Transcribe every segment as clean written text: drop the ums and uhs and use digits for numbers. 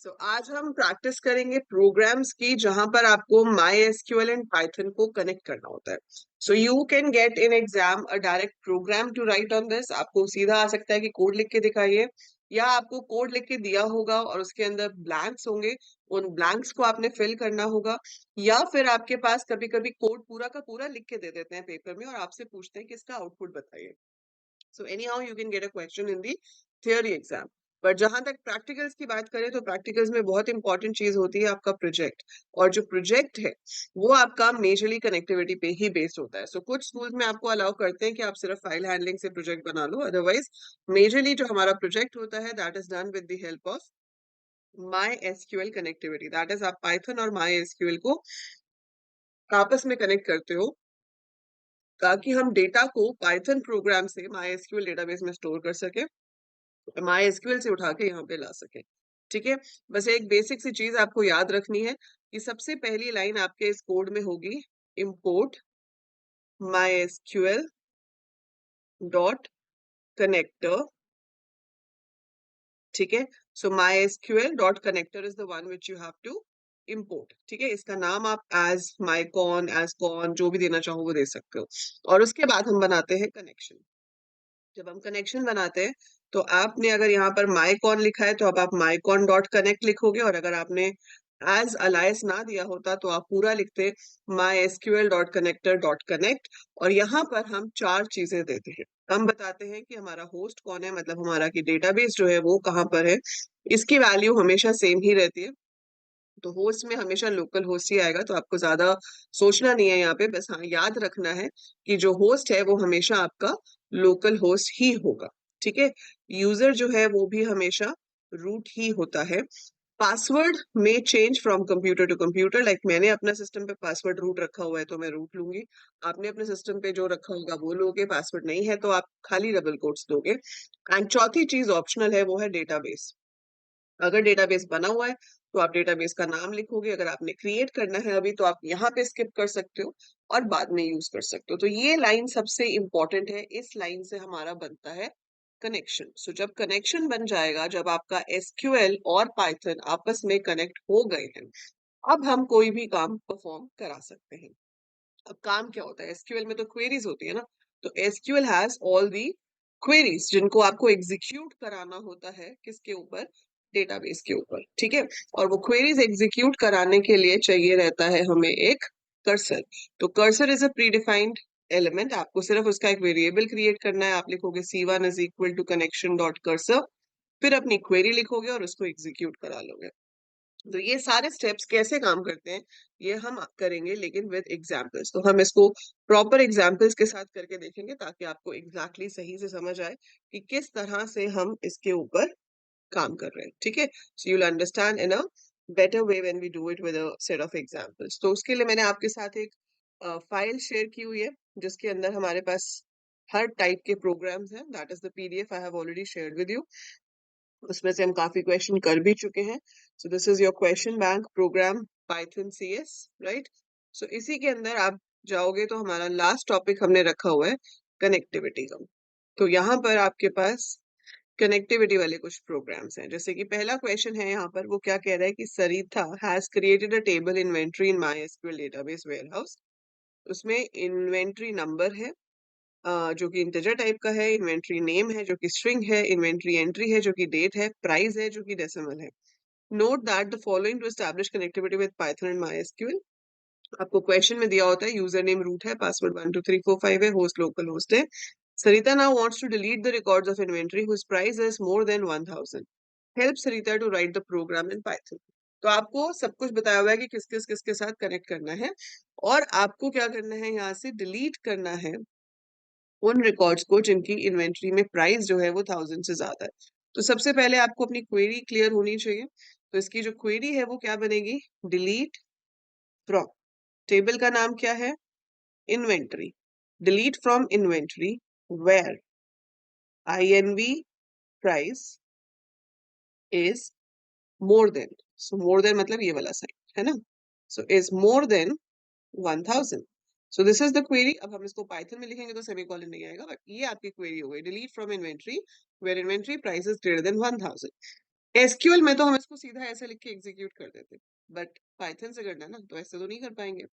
आज हम प्रैक्टिस करेंगे प्रोग्राम्स की जहां पर आपको माई एसक्यूएल एंड पाइथन को कनेक्ट करना होता है. You can get in exam a direct program to write on this. आपको सीधा आ सकता है कि कोड लिख के दिखाइए, या आपको कोड लिख के दिया होगा और उसके अंदर ब्लैंक्स होंगे, उन ब्लैंक्स को आपने फिल करना होगा. या फिर आपके पास कभी कभी कोड पूरा का पूरा लिख के दे देते हैं पेपर में और आपसे पूछते हैं कि इसका आउटपुट बताइए. anyhow you can get a question in the theory exam. पर जहां तक प्रैक्टिकल्स की बात करें तो प्रैक्टिकल्स में बहुत इंपॉर्टेंट चीज होती है आपका प्रोजेक्ट. और जो प्रोजेक्ट है वो आपका मेजरली कनेक्टिविटी पे ही बेस्ड होता है. कुछ स्कूल्स में आपको अलाउ करते हैं कि आप सिर्फ फाइल हैंडलिंग से प्रोजेक्ट बना लो, अदरवाइज मेजरली जो हमारा प्रोजेक्ट होता है that is done with the help of my SQL connectivity. That is आप पाइथन और माई एसक्यूएल को आपस में कनेक्ट करते हो ताकि हम डेटा को पाइथन प्रोग्राम से माई एसक्यूएल डेटाबेस में स्टोर कर सके, माई एसक्यूएल से उठा के यहाँ पे ला सके. ठीक है, बस एक बेसिक सी चीज आपको याद रखनी है कि सबसे पहली लाइन आपके इस कोड में होगी import mysql डॉट कनेक्टर. ठीक है, mysql dot connector is the one which you have to import. ठीक है, इसका नाम आप एज माइकॉन एज कॉन जो भी देना चाहो वो दे सकते हो. और उसके बाद हम बनाते हैं कनेक्शन. जब हम कनेक्शन बनाते हैं तो आपने अगर यहाँ पर माइकॉन लिखा है तो अब आप माइकॉन डॉट कनेक्ट लिखोगे, और अगर आपने एज अलायस ना दिया होता तो आप पूरा लिखते my SQL dot connector dot connect. और यहाँ पर हम चार चीजें देते हैं. हम बताते हैं कि हमारा होस्ट कौन है, मतलब हमारा की डेटाबेस जो है वो कहाँ पर है. इसकी वैल्यू हमेशा सेम ही रहती है, तो होस्ट में हमेशा लोकल होस्ट ही आएगा. तो आपको ज्यादा सोचना नहीं है यहाँ पे, बस हाँ याद रखना है कि जो होस्ट है वो हमेशा आपका लोकल होस्ट ही होगा. ठीक है, यूजर जो है वो भी हमेशा रूट ही होता है. पासवर्ड में change from computer to computer. Like मैंने अपना सिस्टम पे पासवर्ड रूट रखा हुआ है तो मैं रूट लूंगी, आपने अपने सिस्टम पे जो रखा होगा वो लोगे. पासवर्ड नहीं है तो आप खाली डबल कोट्स दोगे. एंड चौथी चीज ऑप्शनल है, वो है डेटाबेस. अगर डेटाबेस बना हुआ है तो आप डेटाबेस का नाम लिखोगे, अगर आपने क्रिएट करना है अभी तो आप यहाँ पे स्किप कर सकते हो और बाद में यूज कर सकते हो. तो ये लाइन सबसे इंपॉर्टेंट है, इस लाइन से हमारा बनता है कनेक्शन. जब कनेक्शन बन जाएगा, जब आपका एसक्यूएल और पाइथन आपस में कनेक्ट हो गए हैं, अब हम कोई भी काम परफॉर्म करा सकते हैं. अब काम क्या होता है, एसक्यूएल में तो क्वेरीज होती है ना. तो SQL has all the queries जिनको आपको एग्जीक्यूट कराना होता है किसके ऊपर, डेटाबेस के ऊपर. ठीक है, और वो क्वेरीज एग्जीक्यूट कराने के लिए चाहिए रहता है हमें एक कर्सर. तो cursor is a pre defined element. आपको सिर्फ उसका एक वेरिएबल क्रिएट करना है. आप लिखोगे c1 is equal to connection dot cursor, फिर अपनी क्वेरी लिखोगे और उसको एग्जीक्यूट करा लोगे. तो ये सारे स्टेप्स कैसे काम करते हैं ये हम करेंगे, लेकिन विद एग्जांपल्स. तो हम इसको प्रॉपर एग्जांपल्स के साथ करके देखेंगे ताकि आपको एग्जैक्टली सही से समझ आए कि किस तरह से हम इसके ऊपर काम कर रहे हैं. ठीक है, so you will understand in a better way when we do it with a set of examples. तो उसके लिए मैंने आपके साथ एक फाइल शेयर की हुई है जिसके अंदर हमारे पास हर टाइप के प्रोग्राम्स हैं. That is the PDF I have already shared with you. उसमें से हम काफी क्वेश्चन कर भी चुके हैं. This is your question bank program Python CS, right. इसी के अंदर आप जाओगे तो हमारा लास्ट टॉपिक हमने रखा हुआ है कनेक्टिविटी का. तो यहाँ पर आपके पास कनेक्टिविटी वाले कुछ प्रोग्राम्स हैं. जैसे कि पहला क्वेश्चन है यहाँ पर, वो क्या कह रहा है कि Sarita has created a table inventory in MySQL database warehouse. उसमें इन्वेंट्री नंबर है जो कि इंटीजर टाइप का है, इन्वेंट्री नेम है जो कि स्ट्रिंग है, इन्वेंट्री एंट्री है जो कि डेट है, प्राइस है जो कि डेसिमल है. Note that the following to establish connectivity with Python and MySQL. आपको क्वेश्चन में दिया होता है यूजर नेम रूट है, पासवर्ड 12345 है, होस्ट लोकल होस्ट है. Sarita now wants to delete the records of inventory whose price is more than 1000. Help Sarita to write the program in Python. तो आपको सब कुछ बताया हुआ है कि किस किस किसके साथ कनेक्ट करना है और आपको क्या करना है, यहाँ से डिलीट करना है उन रिकॉर्ड्स को जिनकी इन्वेंट्री में प्राइस जो है वो 1000 से ज्यादा है. तो सबसे पहले आपको अपनी क्वेरी क्लियर होनी चाहिए. तो इसकी जो क्वेरी है वो क्या बनेगी, डिलीट फ्रॉम, टेबल का नाम क्या है, inventory. Delete from inventory where INV price is more than. More than मतलब ये वाला साइन है ना. Is more than 1000. This is the query. अब हम इसको पाइथन में लिखेंगे तो सेमीकोलन नहीं आएगा, बट ये आपकी क्वेरी हो गई, delete from inventory where inventory price is greater than 1000. SQL में तो हम इसको सीधा ऐसे लिख के एग्जीक्यूट कर देते, बट पाइथन से करना है ना, तो ऐसे तो नहीं कर पाएंगे।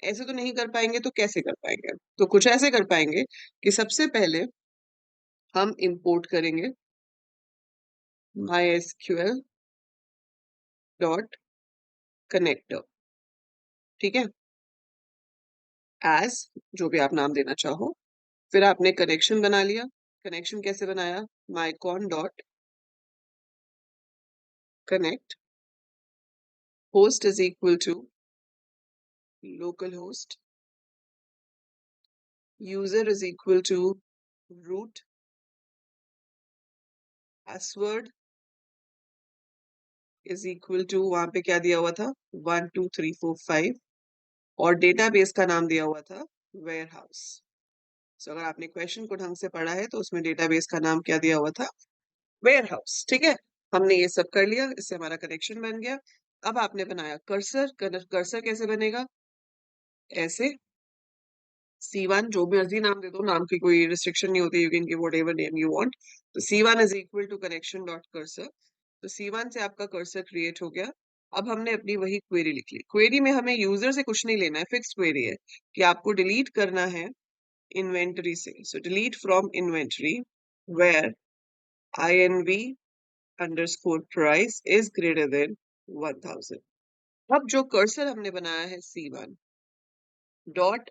ऐसे तो नहीं कर पाएंगे तो कैसे कर पाएंगे? तो कुछ ऐसे कर पाएंगे कि सबसे पहले हम इंपोर्ट करेंगे mysql डॉट कनेक्टर, ठीक है, एज जो भी आप नाम देना चाहो। फिर आपने कनेक्शन बना लिया। कनेक्शन कैसे बनाया? mycon dot connect host is equal to local host, user is equal to root, password is equal to, वहां पे क्या दिया हुआ था, 1 2 3 4 5, और डेटाबेस का नाम दिया हुआ था वेयर हाउस। सो अगर आपने क्वेश्चन को ढंग से पढ़ा है तो उसमें डेटाबेस का नाम क्या दिया हुआ था, वेयर हाउस, ठीक है। हमने ये सब कर लिया, इससे हमारा कनेक्शन बन गया। अब आपने बनाया कर्सर। कर्सर कैसे बनेगा? ऐसे C1, जो भी मर्जी नाम दे दो, नाम की कोई रिस्ट्रिक्शन नहीं होती, you can give whatever name you want. तो C1 is equal to connection dot cursor. तो C1 से आपका कर्सर क्रिएट हो गया। अब हमने अपनी वही क्वेरी लिख ली। क्वेरी में हमें यूजर से कुछ नहीं लेना है, फिक्स क्वेरी है कि आपको डिलीट करना है इन्वेंटरी से। So delete from inventory where INV underscore price is greater than 1000। अब जो कर्सर हमने बनाया है C1 डॉट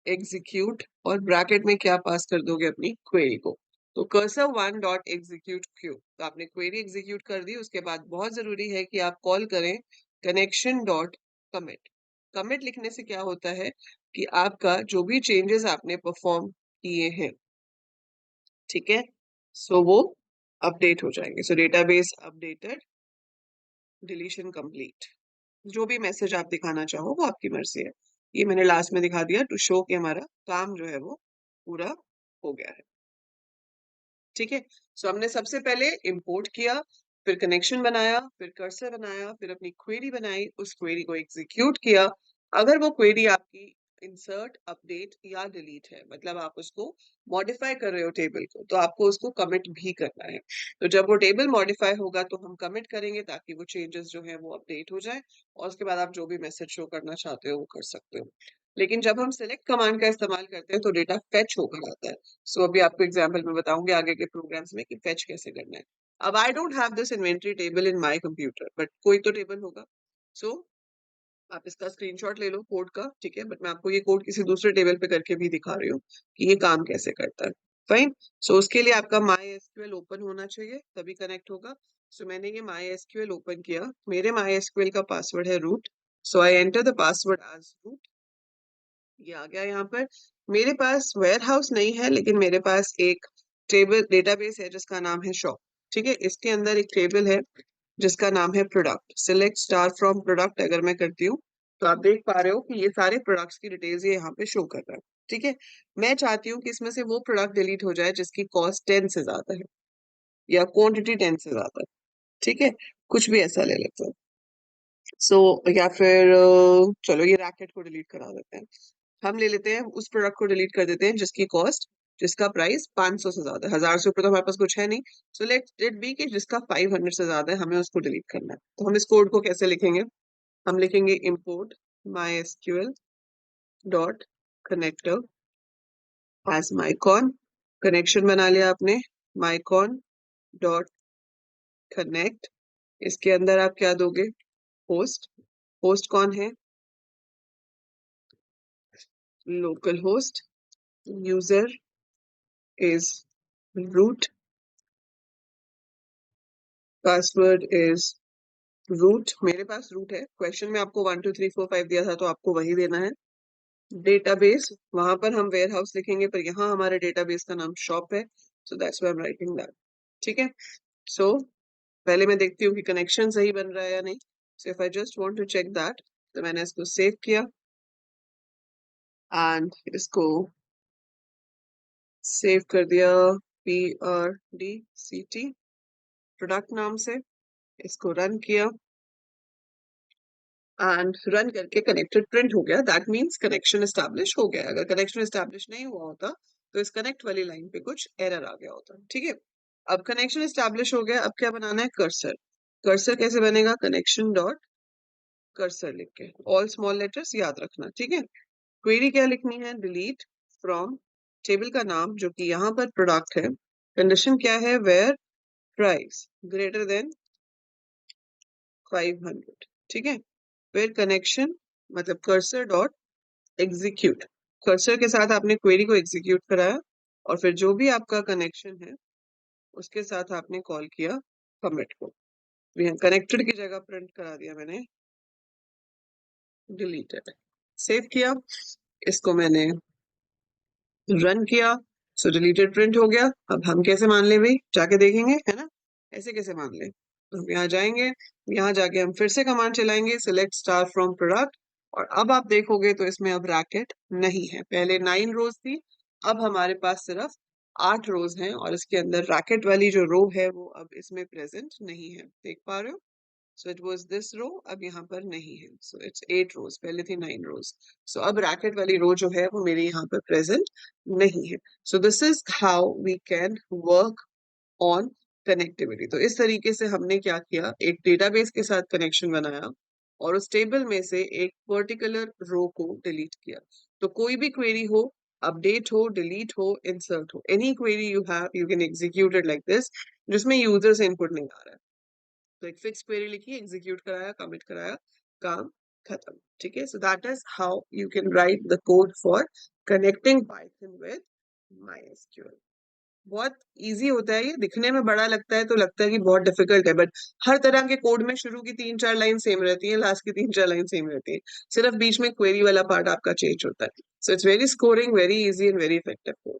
एग्जीक्यूट, और ब्रैकेट में क्या पास कर दोगे, अपनी क्वेरी को। तो कर्सर 1 डॉट एग्जीक्यूट क्यू, तो आपने क्वेरी एग्जीक्यूट कर दी। उसके बाद बहुत जरूरी है कि आप कॉल करें कनेक्शन डॉट कमिट। कमिट लिखने से क्या होता है कि आपका जो भी चेंजेस आपने परफॉर्म किए हैं, ठीक है, सो वो अपडेट हो जाएंगे। सो डेटाबेस अपडेटेड, डिलीशन कंप्लीट, जो भी मैसेज आप दिखाना चाहो वो आपकी मर्जी है। ये मैंने लास्ट में दिखा दिया टू शो कि हमारा काम जो है वो पूरा हो गया है, ठीक है। सो हमने सबसे पहले इंपोर्ट किया, फिर कनेक्शन बनाया, फिर कर्सर बनाया, फिर अपनी क्वेरी बनाई, उस क्वेरी को एग्जीक्यूट किया। अगर वो क्वेरी आपकी इंसर्ट, अपडेट या डिलीट है, मतलब आप उसको मॉडिफाई कर रहे हो टेबल को, तो आपको उसको कमिट भी करना है। तो जब वो टेबल मॉडिफाई होगा तो हम कमिट करेंगे ताकि वो चेंजेस जो है वो अपडेट हो जाए, और उसके बाद आप जो भी मैसेज शो करना चाहते हो वो कर सकते हो। लेकिन जब हम सिलेक्ट कमांड का इस्तेमाल करते हैं तो डेटा फेच होकर आता है। सो अभी आपको एग्जाम्पल में बताऊंगी आगे के प्रोग्राम्स में कि फेच कैसे करना है। अब I don't have this inventory table in my computer, but कोई तो टेबल होगा। सो आप इसका स्क्रीनशॉट ले लो कोड का, ठीक है, बट मैं आपको ये कोड किसी दूसरे टेबल पे करके भी दिखा रही हूँ कि ये काम कैसे करता है। फाइन। सो उसके लिए आपका माई एसक्यूएल ओपन होना चाहिए, तभी कनेक्ट होगा। सो मैंने ये माई एसक्यूएल ओपन किया। मेरे माई एसक्यूएल का पासवर्ड है root. So I enter the password as root. ये आ गया यहाँ पर। मेरे पास वेयर हाउस नहीं है, लेकिन मेरे पास एक टेबल डेटाबेस है जिसका नाम है शॉप, ठीक है। इसके अंदर एक टेबल है जिसका नाम है product. Select star from product अगर मैं करती हूँ तो आप देख पा रहे हो कि ये सारे प्रोडक्ट्स की डिटेल्स ये यहाँ पे शो कर रहा है, ठीक है। मैं चाहती हूँ कि इसमें से वो प्रोडक्ट डिलीट हो जाए जिसकी कॉस्ट 10 से ज्यादा है या क्वांटिटी 10 से ज्यादा है, ठीक है। कुछ भी ऐसा ले लेते हैं। सो या फिर चलो ये रैकेट को डिलीट करा देते हैं। हम ले लेते हैं उस प्रोडक्ट को डिलीट कर देते हैं जिसकी कॉस्ट, जिसका प्राइस 500 से ज्यादा है। 1000 से ऊपर तो हमारे पास कुछ है नहीं। सो लेट इट बी कि जिसका 500 से ज्यादा है, हमें उसको डिलीट करना है। तो हम इस कोड को कैसे लिखेंगे? हम लिखेंगे import mysql dot connector as mycon। Connection बना लिया आपने, mycon डॉट कनेक्ट। इसके अंदर आप क्या दोगे? होस्ट। होस्ट कौन है? Local host. User is root, password is root. मेरे पास रूट है, क्वेश्चन में आपको 1 2 3 4 5 दिया था तो आपको वही देना है। डेटाबेस, वहां पर हम वेयर हाउस लिखेंगे, पर यहाँ हमारे डेटाबेस का नाम शॉप है। So that's why I am writing that, ठीक है। सो पहले मैं देखती हूँ कि कनेक्शन सही बन रहा है या नहीं। So if I just want to check that, तो मैंने इसको सेव किया एंड इसको सेव कर दिया PRDCT प्रोडक्ट नाम से। इसको रन किया एंड रन करके कनेक्टेड प्रिंट हो गया। दैट मीन्स कनेक्शन एस्टैब्लिश हो गया। अगर कनेक्शन एस्टैब्लिश नहीं हुआ होता तो इस कनेक्ट वाली लाइन पे कुछ एरर आ गया होता, ठीक है। अब कनेक्शन एस्टैब्लिश हो गया। अब क्या बनाना है? कर्सर। कर्सर कैसे बनेगा? कनेक्शन डॉट कर्सर लिख के, ऑल स्मॉल लेटर्स याद रखना, ठीक है। क्वेरी क्या लिखनी है? डिलीट फ्रॉम टेबल का नाम जो कि यहाँ पर प्रोडक्ट है। कंडीशन क्या है? वेयर प्राइस ग्रेटर देन 500, ठीक है। फिर कनेक्शन मतलब कर्सर डॉट एग्जीक्यूट, कर्सर के साथ आपने क्वेरी को एग्जीक्यूट कराया और फिर जो भी आपका कनेक्शन है उसके साथ आपने कॉल किया कमिट को। कनेक्टेड की जगह प्रिंट करा दिया मैंने डिलीटेड, सेव किया, इसको मैंने रन किया, सो डिलीटेड प्रिंट हो गया। अब हम कैसे मान ले भाई? जाके देखेंगे, है ना? ऐसे कैसे मान ले? तो हम यहाँ जाएंगे, यहाँ जाके हम फिर से कमांड चलाएंगे सिलेक्ट स्टार फ्रॉम प्रोडक्ट, और अब आप देखोगे तो इसमें अब रैकेट नहीं है। पहले 9 रोज थी, अब हमारे पास सिर्फ 8 रोज हैं और इसके अंदर रैकेट वाली जो रो है वो अब इसमें प्रेजेंट नहीं है। देख पा रहे हो? सो इट वाज दिस रो, अब यहाँ पर नहीं है, सो इट्स 8 रोज, पहले थी 9 रोज। सो अब रैकेट वाली रो जो है वो मेरे यहाँ पर प्रेजेंट नहीं है। So this is how we can work on connectivity. तो इस तरीके से हमने क्या किया, एक डेटाबेस के साथ कनेक्शन बनाया और उस टेबल में से एक पर्टिकुलर रो को डिलीट किया। तो कोई भी क्वेरी हो, अपडेट हो, डिलीट हो, इंसर्ट हो, any query you have you can execute it like this, जिसमें यूजर से इनपुट नहीं आ रहा है। तो एक फिक्स क्वेरी लिखी, एग्जीक्यूट कराया, कमिट कराया, काम खत्म, ठीक है। So that is how you can write the code for connecting Python with MySQL। बहुत इजी होता है ये, दिखने में बड़ा लगता है तो लगता है कि बहुत डिफिकल्ट है, बट हर तरह के कोड में शुरू की 3-4 लाइन सेम रहती है, लास्ट की 3-4 लाइन सेम रहती है, सिर्फ बीच में क्वेरी वाला पार्ट आपका चेंज होता है। So it's very scoring, very easy and very effective code.